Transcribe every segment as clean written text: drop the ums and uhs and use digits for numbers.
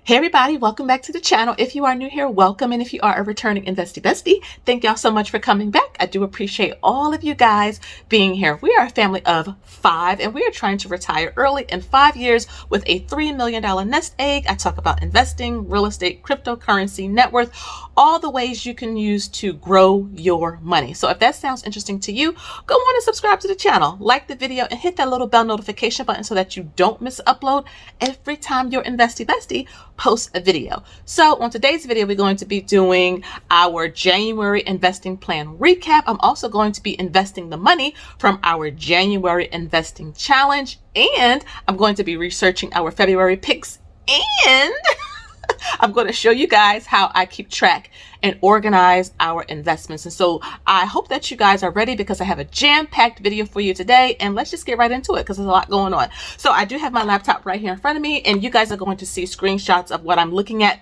Hey everybody, welcome back to the channel. If you are new here, welcome. And if you are a returning investie bestie, thank y'all so much for coming back. I do appreciate all of you guys being here. We are a family of 5 and we are trying to retire early in 5 years with a $3 million nest egg. I talk about investing, real estate, cryptocurrency, net worth, all the ways you can use to grow your money. So if that sounds interesting to you, go on and subscribe to the channel, like the video, and hit that little bell notification button so that you don't miss an upload every time your investie bestie post a video. So on today's video, we're going to be doing our January investing plan recap. I'm also going to be investing the money from our January investing challenge, and I'm going to be researching our February picks, and I'm going to show you guys how I keep track and organize our investments. And so I hope that you guys are ready because I have a jam-packed video for you today, and let's just get right into it because there's a lot going on. So I do have my laptop right here in front of me, and you guys are going to see screenshots of what I'm looking at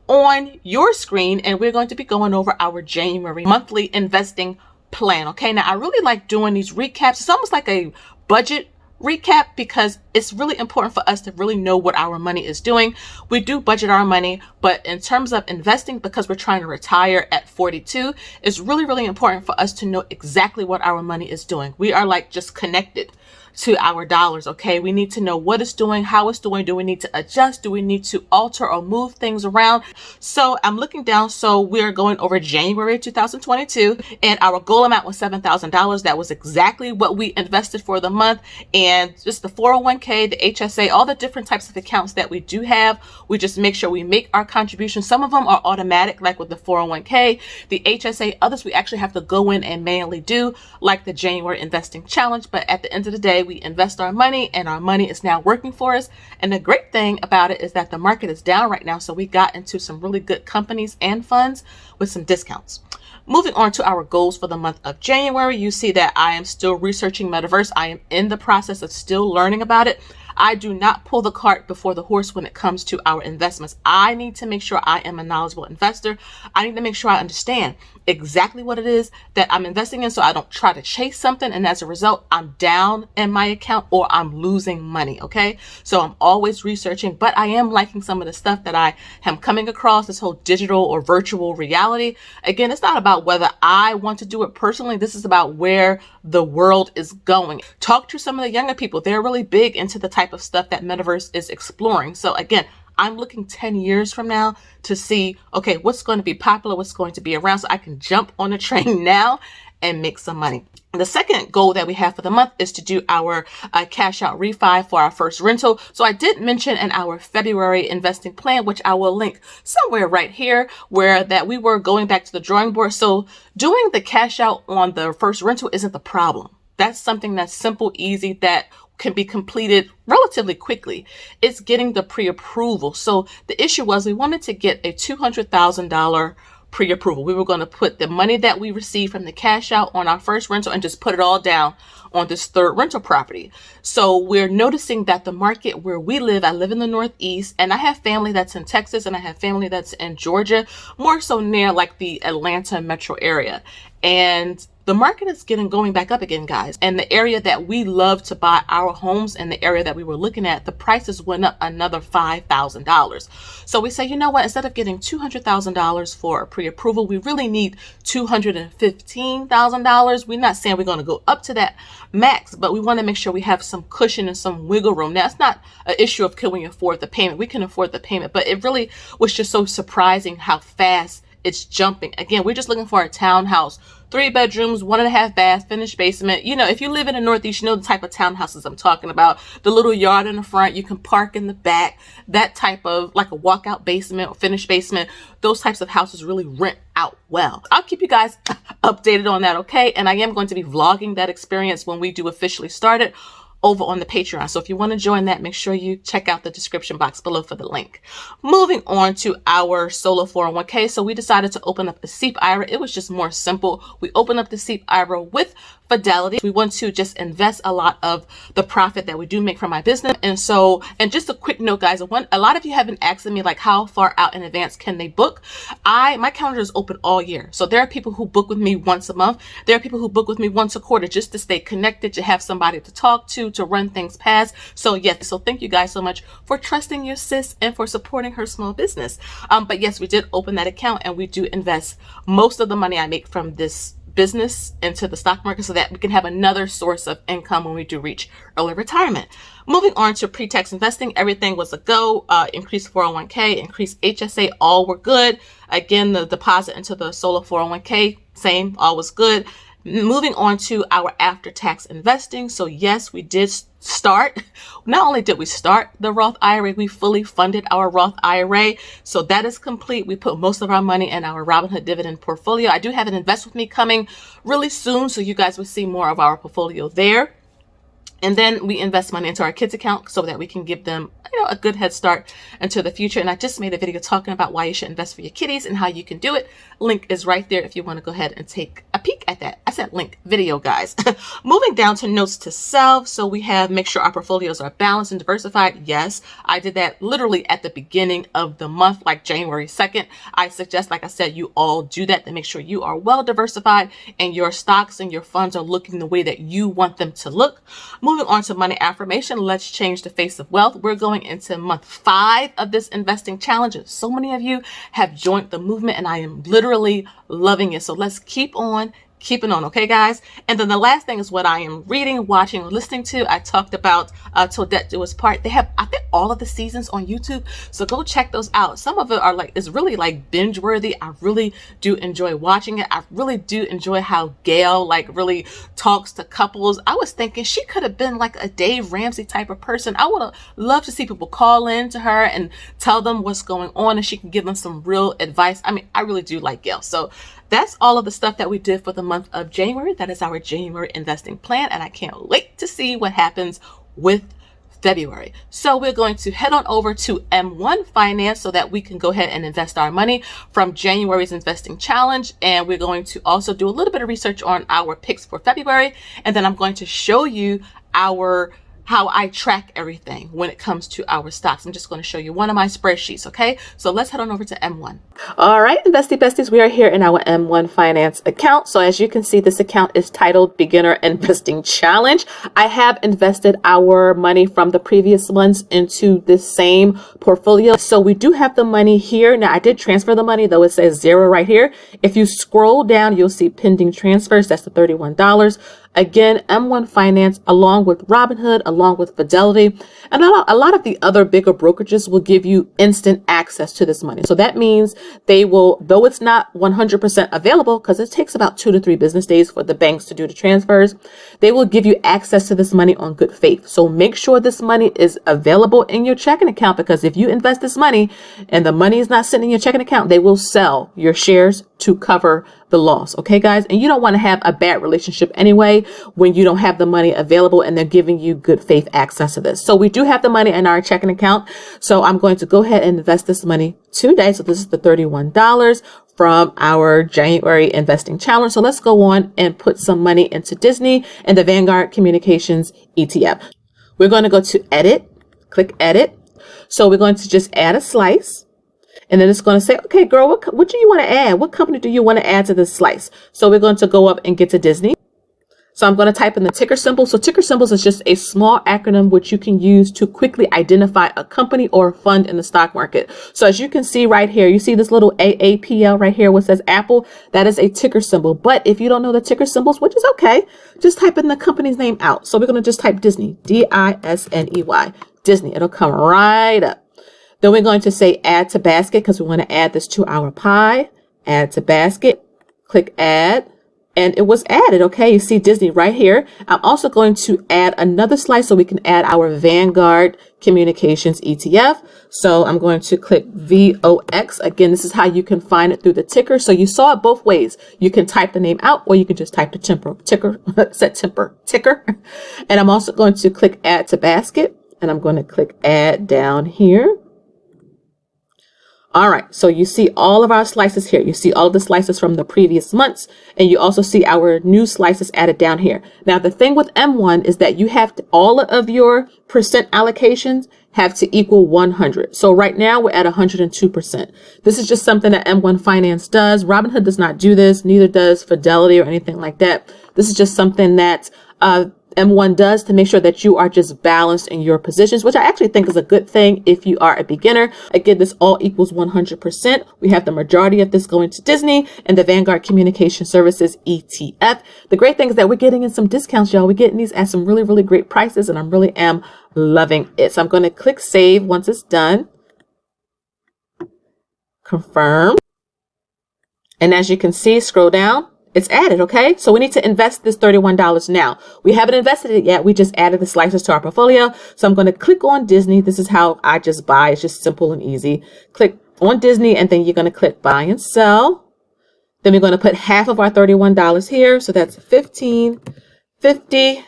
on your screen, and we're going to be going over our January monthly investing plan. Okay, now I really like doing these recaps. It's almost like a budget recap because it's really important for us to really know what our money is doing. We do budget our money, but in terms of investing, because we're trying to retire at 42, it's really important for us to know exactly what our money is doing. We are like just connected to our dollars. Okay, we need to know what it's doing, how it's doing. Do we need to adjust? Do we need to alter or move things around? So I'm looking down. So we're going over January 2022, and our goal amount was $7,000. That was exactly what we invested for the month. And just the 401k, the HSA, all the different types of accounts that we do have, we just make sure we make our contributions. Some of them are automatic, like with the 401k, the HSA. Others we actually have to go in and manually do, like the January investing challenge. But at the end of the day, we invest our money, and our money is now working for us. And the great thing about it is that the market is down right now, so we got into some really good companies and funds with some discounts. Moving on to our goals for the month of January, you see that I am still researching Metaverse. I am in the process of still learning about it. I do not pull the cart before the horse when it comes to our investments. I need to make sure I am a knowledgeable investor. I need to make sure I understand exactly what it is that I'm investing in so I don't try to chase something, and as a result, I'm down in my account or I'm losing money, okay? So I'm always researching, but I am liking some of the stuff that I am coming across, this whole digital or virtual reality. Again, it's not about whether I want to do it personally. This is about where the world is going. Talk to some of the younger people. They're really big into the type of stuff that Metaverse is exploring. So again, I'm looking 10 years from now to see, okay, what's going to be popular, what's going to be around, so I can jump on the train now and make some money. The second goal that we have for the month is to do our cash out refi for our first rental. So I did mention in our February investing plan, which I will link somewhere right here, where that we were going back to the drawing board. So doing the cash out on the first rental isn't the problem. That's something that's simple, easy, that can be completed relatively quickly. It's getting the pre-approval. So the issue was we wanted to get a $200,000 pre-approval. We were going to put the money that we received from the cash out on our first rental and just put it all down on this third rental property. So we're noticing that the market where we live, I live in the Northeast, and I have family that's in Texas, and I have family that's in Georgia, more so near like the Atlanta metro area. And the market is going back up again, guys. And the area that we love to buy our homes, and the area that we were looking at, the prices went up another $5,000. So we say, you know what, instead of getting $200,000 for a pre-approval, we really need $215,000. We're not saying we're going to go up to that max, but we want to make sure we have some cushion and some wiggle room. Now, it's not an issue of can we afford the payment. We can afford the payment, but it really was just so surprising how fast it's jumping. Again, we're just looking for a townhouse, 3 bedrooms, 1.5 baths, finished basement. You know, if you live in the Northeast, you know the type of townhouses I'm talking about. The little yard in the front, you can park in the back, that type of like a walkout basement or finished basement. Those types of houses really rent out well. I'll keep you guys updated on that, okay? And I am going to be vlogging that experience when we do officially start it over on the Patreon. So if you want to join that, make sure you check out the description box below for the link. Moving on to our solo 401k. So we decided to open up a SEEP IRA. It was just more simple. We opened up the SEEP IRA with Fidelity. We want to just invest a lot of the profit that we do make from my business. And just a quick note, guys, a lot of you have been asking me like how far out in advance can they book. My calendar is open all year. So there are people who book with me once a month. There are people who book with me once a quarter just to stay connected, to have somebody to talk to run things past. So yes, so thank you guys so much for trusting your sis and for supporting her small business. But yes, we did open that account and we do invest most of the money I make from this business into the stock market so that we can have another source of income when we do reach early retirement. Moving on to pre-tax investing, everything was a go. Increased 401k, increased HSA, all were good. Again, the deposit into the solo 401k, same, all was good. Moving on to our after-tax investing. So yes, we did start. Not only did we start the Roth IRA, we fully funded our Roth IRA. So that is complete. We put most of our money in our Robinhood dividend portfolio. I do have an Invest With Me coming really soon, so you guys will see more of our portfolio there. And then we invest money into our kids account so that we can give them, a good head start into the future. And I just made a video talking about why you should invest for your kiddies and how you can do it. Link is right there if you want to go ahead and take a peek at that. I said link video, guys. Moving down to notes to self. So we have make sure our portfolios are balanced and diversified. Yes, I did that literally at the beginning of the month, like January 2nd. I suggest, like I said, you all do that to make sure you are well diversified and your stocks and your funds are looking the way that you want them to look. Moving on to money affirmation. Let's change the face of wealth. We're going into month 5 of this investing challenge. So many of you have joined the movement and I am literally loving it. So let's keep on keeping on. Okay, guys. And then the last thing is what I am reading, watching, or listening to. I talked about Till Death Do Us Part. They have, I think, all of the seasons on YouTube. So go check those out. Some of it are it's really like binge worthy. I really do enjoy watching it. I really do enjoy how Gail really talks to couples. I was thinking she could have been like a Dave Ramsey type of person. I would have loved to see people call in to her and tell them what's going on and she can give them some real advice. I mean, I really do like Gail. So that's all of the stuff that we did for the month of January. That is our January investing plan. And I can't wait to see what happens with February. So we're going to head on over to M1 Finance so that we can go ahead and invest our money from January's investing challenge. And we're going to also do a little bit of research on our picks for February. And then I'm going to show you how I track everything when it comes to our stocks. I'm just going to show you one of my spreadsheets. Okay. So let's head on over to M1. All right, Investie Besties, we are here in our M1 Finance account. So as you can see, this account is titled Beginner Investing Challenge. I have invested our money from the previous months into this same portfolio. So we do have the money here. Now I did transfer the money, though it says 0 right here. If you scroll down, you'll see pending transfers. That's the $31. Again, M1 Finance, along with Robinhood, along with Fidelity, and a lot of the other bigger brokerages will give you instant access to this money. So that means they will, though it's not 100% available, because it takes about 2 to 3 business days for the banks to do the transfers, they will give you access to this money on good faith. So make sure this money is available in your checking account, because if you invest this money and the money is not sitting in your checking account, they will sell your shares to cover the loss. Okay, guys? And you don't want to have a bad relationship anyway when you don't have the money available and they're giving you good faith access to this. So we do have the money in our checking account. So I'm going to go ahead and invest this money today. So this is the $31 from our January investing challenge. So let's go on and put some money into Disney and the Vanguard Communications ETF. We're going to go to edit, click edit. So we're going to just add a slice. And then it's going to say, okay, girl, what do you want to add? What company do you want to add to this slice? So we're going to go up and get to Disney. So I'm going to type in the ticker symbol. So ticker symbols is just a small acronym which you can use to quickly identify a company or a fund in the stock market. So as you can see right here, you see this little AAPL right here, which says Apple. That is a ticker symbol. But if you don't know the ticker symbols, which is okay, just type in the company's name out. So we're going to just type Disney, D-I-S-N-E-Y, Disney. It'll come right up. Then we're going to say add to basket because we want to add this to our pie. Add to basket, click add, and it was added. Okay, you see Disney right here. I'm also going to add another slice so we can add our Vanguard Communications ETF. So I'm going to click VOX. Again, this is how you can find it through the ticker. So you saw it both ways. You can type the name out or you can just type the ticker. And I'm also going to click add to basket and I'm going to click add down here. All right, so you see all of our slices here. You see all of the slices from the previous months, and you also see our new slices added down here. Now, the thing with M1 is that you have to, all of your percent allocations have to equal 100. So right now we're at 102%. This is just something that M1 Finance does. Robinhood does not do this, neither does Fidelity or anything like that. This is just something that M1 does to make sure that you are just balanced in your positions, which I actually think is a good thing if you are a beginner. Again, this all equals 100%. We have the majority of this going to Disney and the Vanguard Communications Services ETF. The great thing is that we're getting in some discounts, y'all. We're getting these at some really, really great prices, and I really am loving it. So I'm going to click save once it's done. Confirm. And as you can see, scroll down. It's added, okay? So we need to invest this $31 now. We haven't invested it yet. We just added the slices to our portfolio. So I'm going to click on Disney. This is how I just buy. It's just simple and easy. Click on Disney, and then you're going to click buy and sell. Then we're going to put half of our $31 here. So that's $15.50.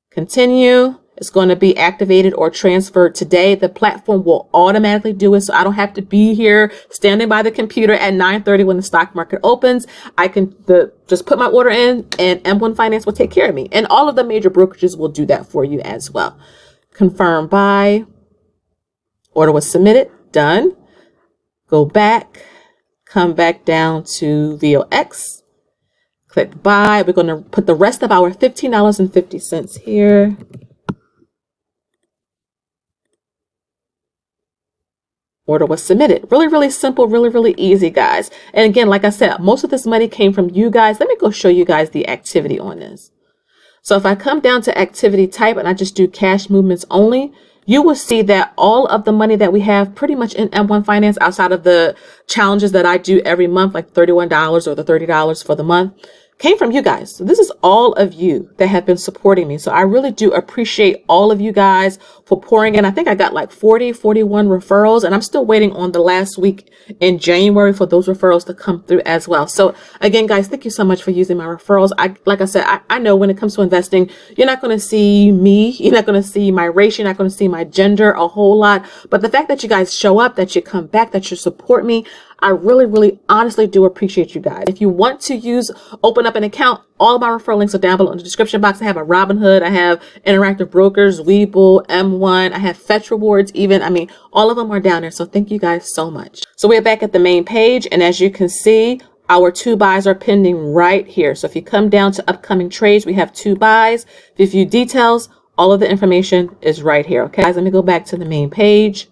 Continue. It's going to be activated or transferred today. The platform will automatically do it. So I don't have to be here standing by the computer at 9:30 when the stock market opens. I can just put my order in, and M1 Finance will take care of me. And all of the major brokerages will do that for you as well. Confirm buy. Order was submitted. Done. Go back. Come back down to VOX. Click buy. We're going to put the rest of our $15.50 here. Order was submitted. Really, really simple, really, really easy, guys. And again, like I said, most of this money came from you guys. Let me go show you guys the activity on this. So if I come down to activity type and I just do cash movements only, you will see that all of the money that we have pretty much in M1 Finance, outside of the challenges that I do every month, like $31 or the $30 for the month, came from you guys. So this is all of you that have been supporting me. So I really do appreciate all of you guys for pouring in. I think I got like 41 referrals, and I'm still waiting on the last week in January for those referrals to come through as well. So again, guys, thank you so much for using my referrals. Like I said, I know when it comes to investing, you're not going to see me, you're not going to see my race, you're not going to see my gender a whole lot. But the fact that you guys show up, that you come back, that you support me, I really, really honestly do appreciate you guys. If you want to open up an account, all of my referral links are down below in the description box. I have a Robinhood, I have Interactive Brokers, Webull, M1, I have Fetch Rewards even. I mean, all of them are down there. So thank you guys so much. So we're back at the main page, and as you can see, our 2 buys are pending right here. So if you come down to upcoming trades, we have 2 buys. If you view details, all of the information is right here. Okay, guys, let me go back to the main page.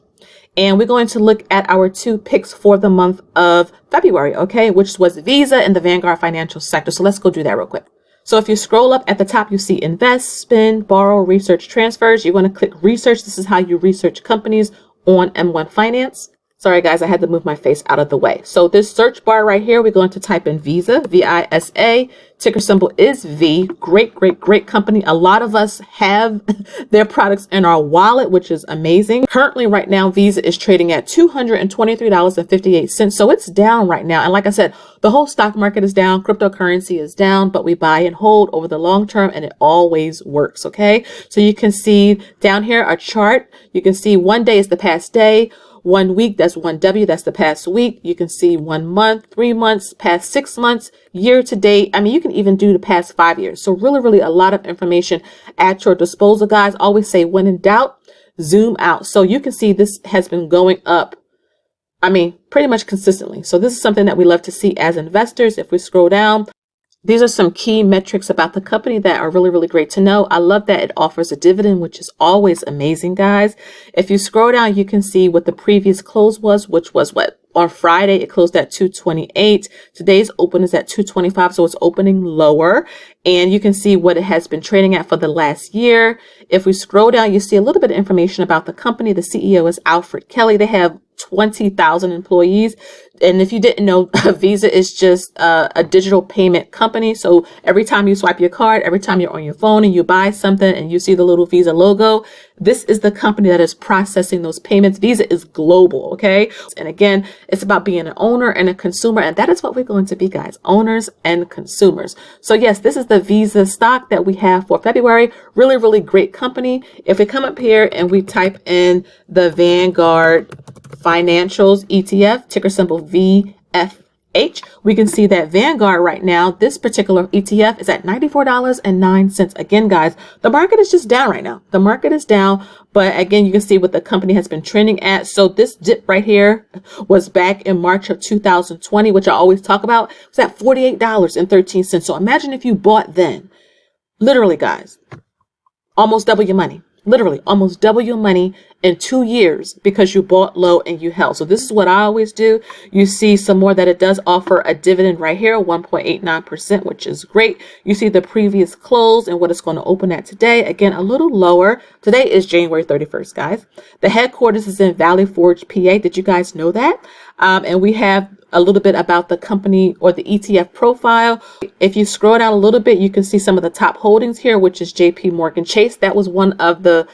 And we're going to look at our 2 picks for the month of February, okay, which was Visa and the Vanguard Financials sector. So let's go do that real quick. So if you scroll up at the top, you see invest, spend, borrow, research, transfers. You want to click research. This is how you research companies on M1 Finance. Sorry, guys, I had to move my face out of the way. So this search bar right here, we're going to type in Visa, V-I-S-A. Ticker symbol is V. Great, great, great company. A lot of us have their products in our wallet, which is amazing. Currently, right now, Visa is trading at $223.58. So it's down right now. And like I said, the whole stock market is down. Cryptocurrency is down, but we buy and hold over the long term, and it always works. Okay. So you can see down here a chart. You can see 1 day is the past day. 1 week, that's 1W, that's the past week. You can see 1 month, 3 months, past 6 months, year to date. I mean, you can even do the past 5 years. So really, really a lot of information at your disposal, guys. Always say, when in doubt, zoom out. So you can see this has been going up, I mean, pretty much consistently. So this is something that we love to see as investors. If we scroll down, these are some key metrics about the company that are really, really great to know. I love that it offers a dividend, which is always amazing, guys. If you scroll down, you can see what the previous close was, which was what? On Friday, it closed at 228. Today's open is at 225, so it's opening lower. And you can see what it has been trading at for the last year. If we scroll down, you see a little bit of information about the company. The CEO is Alfred Kelly. They have 20,000 employees. And if you didn't know, Visa is just a digital payment company. So every time you swipe your card, every time you're on your phone and you buy something and you see the little Visa logo, this is the company that is processing those payments. Visa is global, okay? And again, it's about being an owner and a consumer, and that is what we're going to be, guys, owners and consumers. So yes, this is the Visa stock that we have for February. Really, really great company. If we come up here and we type in the Vanguard Financials ETF, ticker symbol VFH. We can see that Vanguard right now, this particular ETF is at $94.09. Again, guys, the market is just down right now. The market is down, but again, you can see what the company has been trending at. So this dip right here was back in March of 2020, which I always talk about. It was at $48.13. So imagine if you bought then. Literally, guys, almost double your money. Literally almost double your money in 2 years because you bought low and you held. So this is what I always do. You see some more that it does offer a dividend right here, 1.89%, which is great. You see the previous close and what it's going to open at today. Again, a little lower. Today is January 31st, guys. The headquarters is in Valley Forge, PA. Did you guys know that? And we have a little bit about the company or the ETF profile. If you scroll down a little bit, you can see some of the top holdings here, which is JP Morgan Chase. That was one of the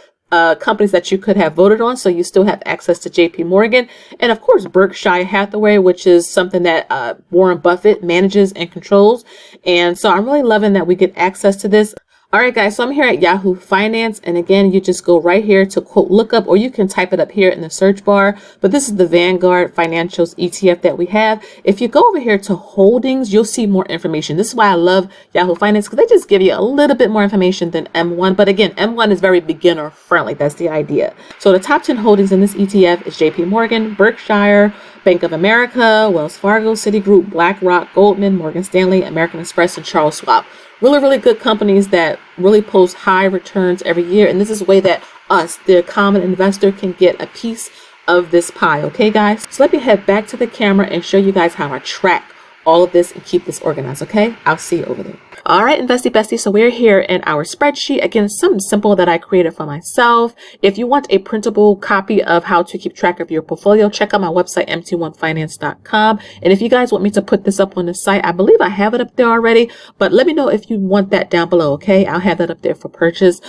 companies that you could have voted on. So you still have access to JP Morgan. And of course, Berkshire Hathaway, which is something that Warren Buffett manages and controls. And so I'm really loving that we get access to this. All right, guys, so I'm here at Yahoo Finance. And again, you just go right here to quote lookup, or you can type it up here in the search bar. But this is the Vanguard Financials ETF that we have. If you go over here to holdings, you'll see more information. This is why I love Yahoo Finance, because they just give you a little bit more information than M1. But again, M1 is very beginner friendly. That's the idea. So the top 10 holdings in this ETF is JP Morgan, Berkshire, Bank of America, Wells Fargo, Citigroup, BlackRock, Goldman, Morgan Stanley, American Express, and Charles Schwab. Really, really good companies that really post high returns every year. And this is a way that us, the common investor, can get a piece of this pie. Okay, guys? So let me head back to the camera and show you guys how I track all of this and keep this organized. Okay, I'll see you over there. All right, investie bestie. So we're here in our spreadsheet. Again, something simple that I created for myself. If you want a printable copy of how to keep track of your portfolio, check out my website, mt1finance.com. And if you guys want me to put this up on the site, I believe I have it up there already, but let me know if you want that down below. Okay, I'll have that up there for purchase.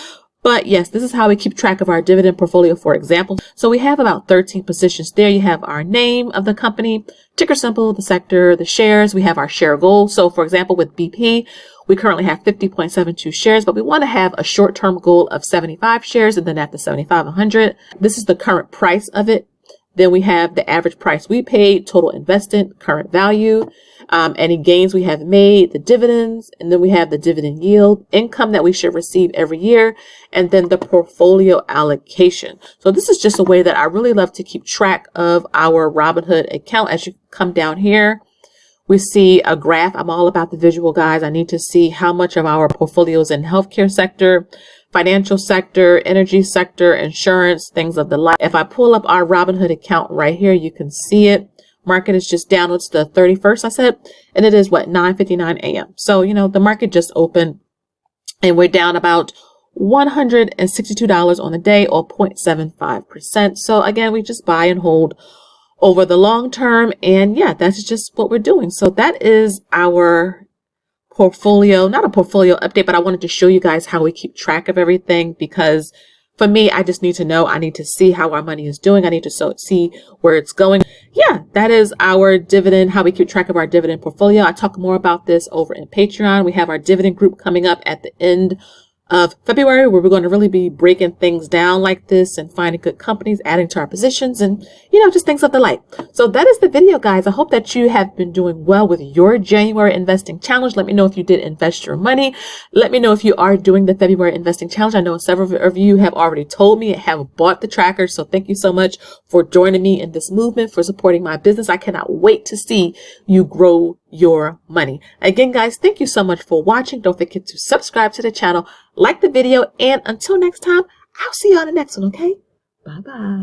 But yes, this is how we keep track of our dividend portfolio, for example. So we have about 13 positions there. You have our name of the company, ticker symbol, the sector, the shares. We have our share goal. So for example, with BP, we currently have 50.72 shares, but we want to have a short-term goal of 75 shares, and then after 75, 100. This is the current price of it. Then we have the average price we paid, total invested, current value, any gains we have made, the dividends, and then we have the dividend yield, income that we should receive every year, and then the portfolio allocation. So this is just a way that I really love to keep track of our Robinhood account. As you come down here, we see a graph. I'm all about the visual, guys. I need to see how much of our portfolio is in healthcare sector, financial sector, energy sector, insurance, things of the like. If I pull up our Robinhood account right here, you can see it. Market is just down. It's the 31st, I said, and it is what, 9:59 a.m. So, you know, the market just opened and we're down about $162 on the day, or 0.75%. So again, we just buy and hold over the long term. And yeah, that's just what we're doing. So that is our portfolio, not a portfolio update, but I wanted to show you guys how we keep track of everything, because for me, I just need to know, I need to see how our money is doing. I need to see where it's going. Yeah, that is our dividend, how we keep track of our dividend portfolio. I talk more about this over in Patreon. We have our dividend group coming up at the end of February, where we're going to really be breaking things down like this and finding good companies, adding to our positions, and, you know, just things of the like. So that is the video, guys. I hope that you have been doing well with your January investing challenge. Let me know if you did invest your money. Let me know if you are doing the February investing challenge. I know several of you have already told me, have bought the tracker. So thank you so much for joining me in this movement, for supporting my business. I cannot wait to see you grow your money. Again, guys, thank you so much for watching. Don't forget to subscribe to the channel, like the video, and until next time, I'll see you on the next one, okay? Bye-bye.